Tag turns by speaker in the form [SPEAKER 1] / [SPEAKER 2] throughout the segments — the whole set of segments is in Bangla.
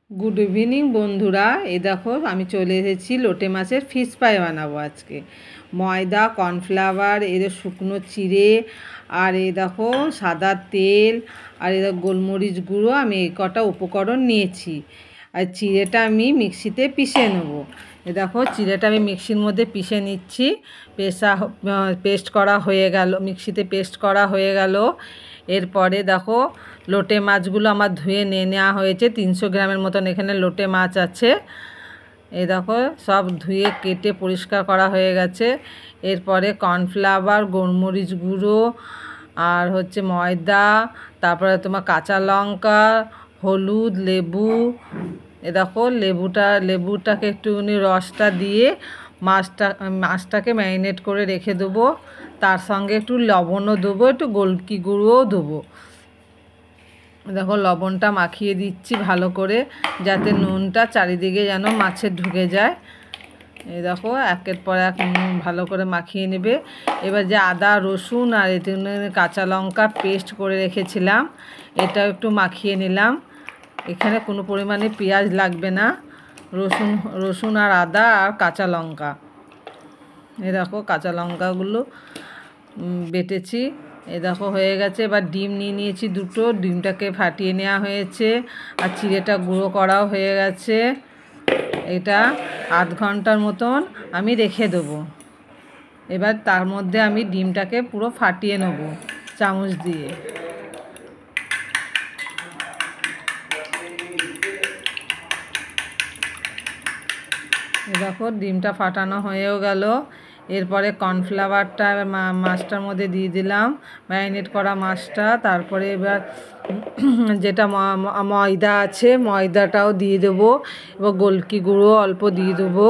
[SPEAKER 1] গুড ইভিনিং বন্ধুরা। এই দেখো আমি চলে এসেছি লোটে মাছের ফিশ ফ্রাই বানাবো আজকে। ময়দা, কর্নফ্লাওয়ার, এদের শুকনো চিড়ে, আর এই দেখো সাদা তেল, আর এই দেখো গোলমরিচ গুঁড়ো। আমি এই কটা উপকরণ নিয়েছি। আর চিড়েটা আমি মিক্সিতে পিষে নেবো। এ দেখো চিড়েটা আমি মিক্সির মধ্যে পিষে নিচ্ছি। পেস্ট করা হয়ে গেল, মিক্সিতে পেস্ট করা হয়ে গেল। এরপরে দেখো লোটে মাছগুলো আমার ধুয়ে নিয়ে নেওয়া হয়েছে। 300 গ্রামের মতন এখানে লোটে মাছ আছে। এই দেখো সব ধুয়ে কেটে পরিষ্কার করা হয়ে গেছে। এরপরে কর্নফ্লাওয়ার, গোলমরিচ গুঁড়ো, আর হচ্ছে ময়দা, তারপরে তোমার কাঁচা লঙ্কা, হলুদ, লেবু। এ দেখো লেবুটাকে একটুখানি রসটা দিয়ে মাছটাকে ম্যারিনেট করে রেখে দেবো। তার সঙ্গে একটু লবণও দেবো, একটু গোলকি গুঁড়োও দেবো। দেখো লবণটা মাখিয়ে দিচ্ছি ভালো করে, যাতে নুনটা চারিদিকে যেন মাছের ঢুকে যায়। এই দেখো একের পর এক ভালো করে মাখিয়ে নেবে। এবার যে আদা, রসুন আর এতে কাঁচা লঙ্কা পেস্ট করে রেখেছিলাম, এটা একটু মাখিয়ে নিলাম। এখানে কোনো পরিমাণে পেঁয়াজ লাগবে না, রসুন আর আদা আর কাঁচা লঙ্কা। এই দেখো কাঁচা লঙ্কাগুলো বেটেছি। এই দেখো হয়ে গেছে। এবার ডিম নিয়ে নিয়েছি দুটো, ডিমটাকে ফাটিয়ে নেওয়া হয়েছে। আর চিড়েটা গুঁড়ো করাও হয়ে গেছে। এটা আধ ঘন্টার মতন আমি রেখে দেবো। এবার তার মধ্যে আমি ডিমটাকে পুরো ফাটিয়ে নেব চামচ দিয়ে। দেখো ডিমটা ফাটানো হয়েও গেল। এরপরে কর্নফ্লাওয়ারটা মাছটার মধ্যে দিয়ে দিলাম, ম্যারিনেট করা মাছটা। তারপরে এবার যেটা ময়দা আছে ময়দাটাও দিয়ে দেবো, এবার গোলকি গুঁড়ো অল্প দিয়ে দেবো।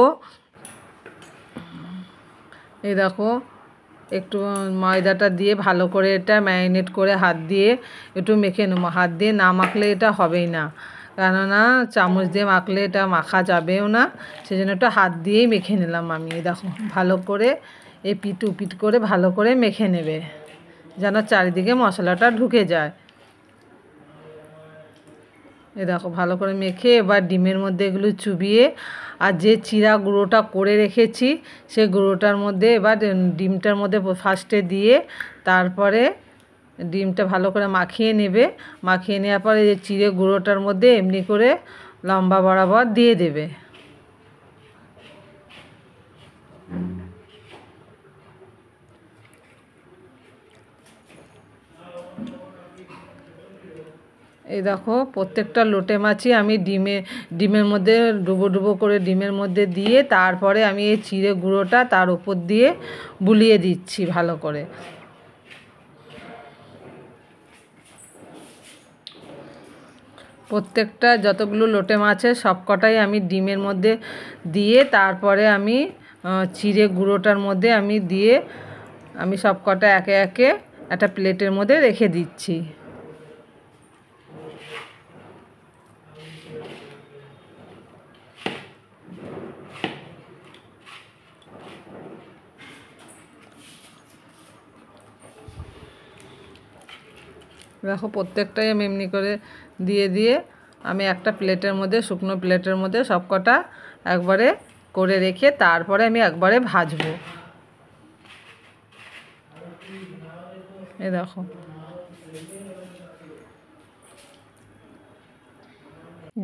[SPEAKER 1] এই দেখো একটু ময়দাটা দিয়ে ভালো করে এটা ম্যারিনেট করে হাত দিয়ে একটু মেখে নেবো। হাত দিয়ে না মাখলে এটা হবেই না, কেননা চামচ দিয়ে মাখলে এটা মাখা যাবেও না। সেজন্য একটু হাত দিয়েই মেখে নিলাম আমি। দেখো ভালো করে এই পিট উপিট করে ভালো করে মেখে নেবে, যেন চারিদিকে মশলাটা ঢুকে যায়। এ দেখো ভালো করে মেখে এবার ডিমের মধ্যে এগুলো চুবিয়ে, আর যে চিড়া গুঁড়োটা করে রেখেছি সেই গুঁড়োটার মধ্যে এবার ডিমটার মধ্যে ফার্স্টে দিয়ে তারপরে ডিমটা ভালো করে মাখিয়ে নেবে। মাখিয়ে নেওয়ার পরে যে চিড়ে গুঁড়োটার মধ্যে এমনি করে লম্বা বরাবর দিয়ে দেবে। এই দেখো প্রত্যেকটা লোটে মাছই আমি ডিমের মধ্যে ডুবো ডুবো করে ডিমের মধ্যে দিয়ে তারপরে আমি এই চিড়ে গুঁড়োটা তার উপর দিয়ে বুলিয়ে দিচ্ছি ভালো করে। প্রত্যেকটা যতগুলো লোটে মাছের সবকটাই আমি ডিমের মধ্যে দিয়ে তারপরে আমি চিড়ে গুঁড়োটার মধ্যে আমি দিয়ে আমি সবকটা একে একে একটা প্লেটের মধ্যে রেখে দিচ্ছি। দেখো প্রত্যেকটাই আমি এমনি করে দিয়ে আমি একটা প্লেটের মধ্যে, শুকনো প্লেটের মধ্যে সবকটা একবারে করে রেখে তারপরে আমি একবারে ভাজবো। এই দেখো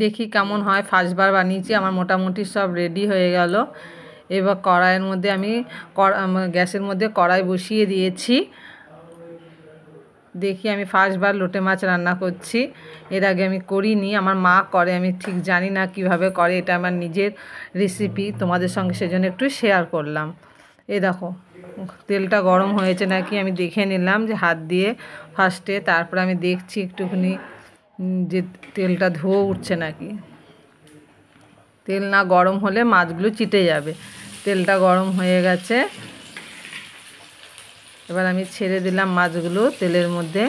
[SPEAKER 1] দেখি কেমন হয়। ফার্স্টবার বানিয়েছি, আমার মোটামুটি সব রেডি হয়ে গেল। এবার কড়াইয়ের মধ্যে আমি গ্যাসের মধ্যে কড়াই বসিয়ে দিয়েছি। দেখি আমি ফার্স্টবার লোটে মাছ রান্না করছি, এর আগে আমি করিনি। আমার মা করে, আমি ঠিক জানি না কিভাবে করে। এটা আমার নিজের রেসিপি, তোমাদের সঙ্গে সেজন্য একটু শেয়ার করলাম। এই দেখো তেলটা গরম হয়েছে নাকি আমি দেখে নিলাম যে হাত দিয়ে ফার্স্টে। তারপরে আমি দেখছি একটুখানি যে তেলটা ধোয়া উঠছে নাকি। তেল না গরম হলে মাছগুলো চিটে যাবে। তেলটা গরম হয়ে গেছে, এবার আমি ছেড়ে দিলাম মাছগুলো তেলের মধ্যে।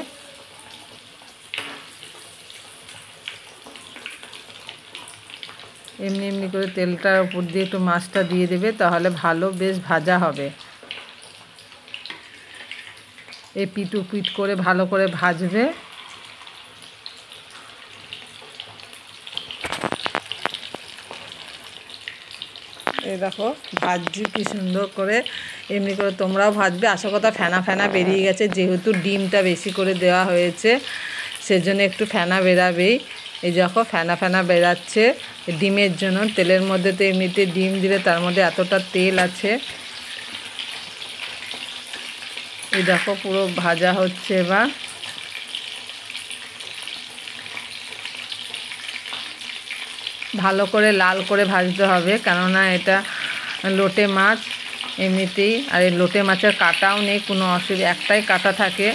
[SPEAKER 1] এমনি এমনি করে তেলটার উপর দিয়ে একটু মাছটা দিয়ে দেবে, তাহলে ভালো বেশ ভাজা হবে। এই পিট উপিট করে ভালো করে ভাজবে। এই দেখো ভাজছি কি সুন্দর করে, এমনি করে তোমরাও ভাজবে। আসল কথা ফেনা ফেনা বেরিয়ে গেছে, যেহেতু ডিমটা বেশি করে দেওয়া হয়েছে সেজন্য একটু ফেনা বেরাবেই। এই দেখো ফেনা ফেনা বেরাচ্ছে ডিমের জন্য। তেলের মধ্যে তো এমনিতে ডিম দিলে তার মধ্যে এতটা তেল আছে। এই দেখো পুরো ভাজা হচ্ছে। এবার ভালো করে লাল করে ভাজতে হবে, কেননা এটা লোটে মাছ এমনিতেই। আর এই লোটে মাছের কাঁটাও নেই, কোনো অসুবিধা, একটাই কাঁটা থাকে।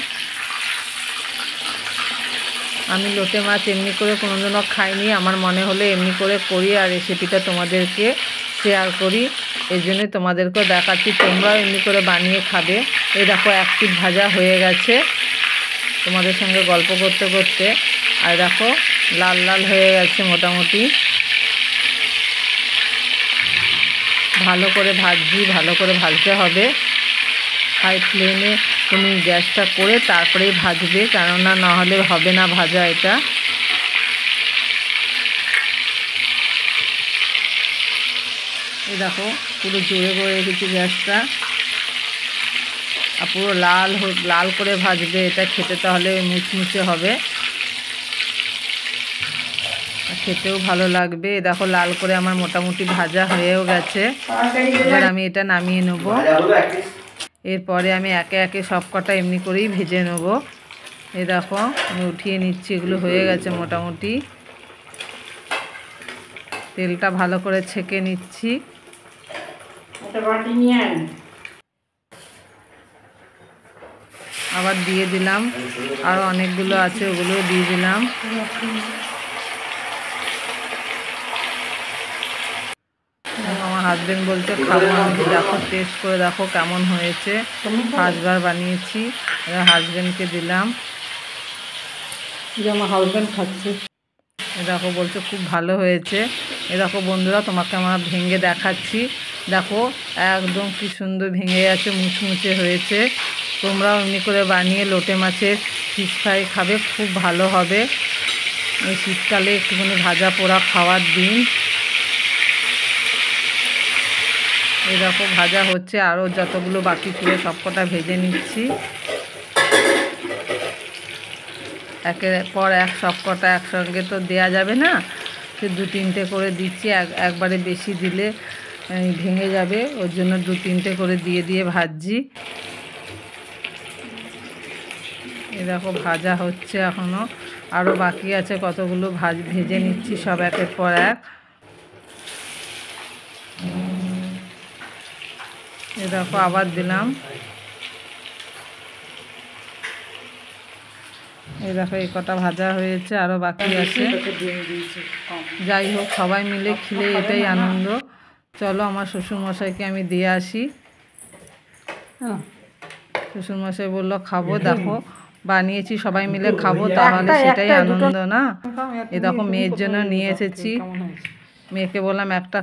[SPEAKER 1] আমি লোটে মাছ এমনি করে কোনোদিনও খাইনি, আমার মনে হলে এমনি করে করি আর রেসিপিটা তোমাদেরকে শেয়ার করি, এই জন্যই তোমাদেরকেও দেখাচ্ছি, তোমরাও এমনি করে বানিয়ে খাবে। এই দেখো এক পিঠ ভাজা হয়ে গেছে তোমাদের সঙ্গে গল্প করতে করতে। আর দেখো লাল লাল হয়ে গেছে মোটামুটি। ভালো করে ভাজছি, ভালো করে ভাজতে হবে। হাই ফ্লেমে তুমি গ্যাসটা করে তারপরেই ভাজবে, কেননা নাহলে হবে না ভাজা এটা। এই দেখো পুরো জোরে করে রেখেছি গ্যাসটা, আর পুরো লাল লাল করে ভাজবে এটা, খেতে তাহলে মুচমুচে হবে আর খেতেও ভালো লাগবে। দেখো লাল করে আমার মোটামুটি ভাজা হয়েও গেছে। এবার আমি এটা নামিয়ে নেব। এরপরে আমি একে একে সব কটা এমনি করেই ভেজে নেব। এই দেখো আমি উঠিয়ে নিচ্ছি, এগুলো হয়ে গেছে মোটামুটি। তেলটা ভালো করে ছেঁকে নিচ্ছি। আবার দিয়ে দিলাম, আরও অনেকগুলো আছে ওগুলোও দিয়ে দিলাম। আমার হাজবেন্ড বলছে খাবো, আমি দেখো টেস্ট করে দেখো কেমন হয়েছে। পাঁচবার বানিয়েছি, হাজবেন্ডকে দিলাম। আমার হাজবেন্ড খাচ্ছে, এ দেখো বলছে খুব ভালো হয়েছে। এ দেখো বন্ধুরা তোমাকে আমরা ভেঙে দেখাচ্ছি, দেখো একদম কি সুন্দর ভেঙে গেছে, মুচমুচে হয়েছে। তোমরাও এমনি করে বানিয়ে লোটে মাছের ফিশ ফ্রাই খাবে, খুব ভালো হবে। এই শীতকালে একটুখানি ভাজা পোড়া খাওয়ার দিন। এই দেখো ভাজা হচ্ছে, আরও যতগুলো বাকি ছিল সব কটা ভেজে নিচ্ছি। একের পর এক সব কটা একসঙ্গে তো দেয়া যাবে না, সে দু তিনটে করে দিচ্ছি। একবারে বেশি দিলে ভেঙে যাবে, ওর জন্য দু তিনটে করে দিয়ে দিয়ে ভাজছি। এই দেখো ভাজা হচ্ছে, এখনও আরও বাকি আছে কতগুলো, ভেজে নিচ্ছি সব একের পর এক। এই দেখো আবার দিলাম। এই দেখো এই কটা ভাজা হয়েছে, আরও বাকি আছে। যাই হোক সবাই মিলে খেলে এটাই আনন্দ। চলো আমার শ্বশুরমশাইকে আমি দিয়ে আসি। শ্বশুরমশাই বললো খাবো, দেখো বানিয়েছি সবাই মিলে খাবো, তাহলে সেটাই আনন্দ না। এ দেখো মেয়ের জন্য নিয়ে এসেছি, মেয়েকে বললাম একটা